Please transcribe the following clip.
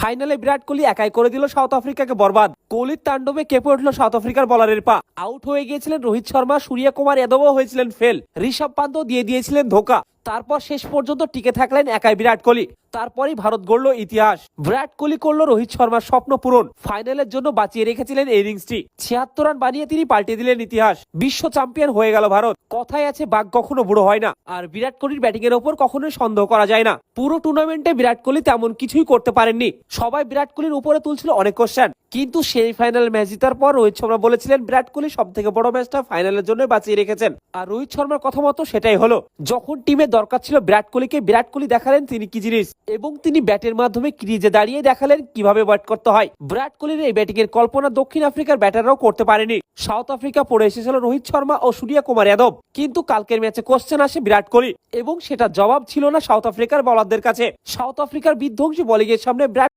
ফাইনালে বিরাট কোহলি একাই করে দিল সাউথ আফ্রিকাকে বরবাদ। কোহলির তাণ্ডবে কেঁপে উঠল সাউথ আফ্রিকার বলারের পা। আউট হয়ে গিয়েছিলেন রোহিত শর্মা, সূর্যকুমার যাদবও হয়েছিলেন ফেল, ঋষভ পান্তও দিয়ে দিয়েছিলেন ধোকা। তারপর শেষ পর্যন্ত টিকে থাকলেন একাই বিরাট কোহলি। তারপরই ভারত গড়ল ইতিহাস। বিরাট কোহলি করলো রোহিত শর্মার স্বপ্ন পূরণ। ফাইনালের জন্য বাঁচিয়ে রেখেছিলেন এই ইনিংসটি। 76 রান বানিয়ে তিনি পাল্টে দিলেন ইতিহাস। বিশ্ব চ্যাম্পিয়ন হয়ে গেল ভারত। কথায় আছে বাঘ কখনো বুড়ো হয় না, আর বিরাট কোহলির ব্যাটিং এর ওপর কখনোই সন্দেহ করা যায় না। পুরো টুর্নামেন্টে বিরাট কোহলি তেমন কিছুই করতে পারেননি। সবাই বিরাট কোহলির উপরে তুলছিল অনেক কোশ্চেন, কিন্তু সেমিফাইনাল ম্যাচ জেতার পর রোহিত শর্মা বলেছিলেন বিরাট কোহলি সব থেকে বড় ম্যাচটা ফাইনালের জন্য বাঁচিয়ে রেখেছেন। আর রোহিত শর্মার কথা মতো সেটাই হলো। যখন টিমের দরকার ছিল বিরাট কোহলিকে, বিরাট কোহলি দেখালেন তিনি কি জিনিস, এবং তিনি ব্যাটের মাধ্যমে ক্রিজে দাঁড়িয়ে দেখালেন কিভাবে ব্যাট করতে হয়। বিরাট কোহলির এই ব্যাটিং এর কল্পনা দক্ষিণ আফ্রিকার ব্যাটাররাও করতে পারেনি। সাউথ আফ্রিকা পড়ে এসেছিল রোহিত শর্মা ও সূর্যকুমার যাদব, কিন্তু কালকের ম্যাচে কোশ্চেন আসে বিরাট কোহলি, এবং সেটা জবাব ছিল না সাউথ আফ্রিকার বোলারদের কাছে। সাউথ আফ্রিকার বিধ্বংসী বোলিং এর সামনে বিরাট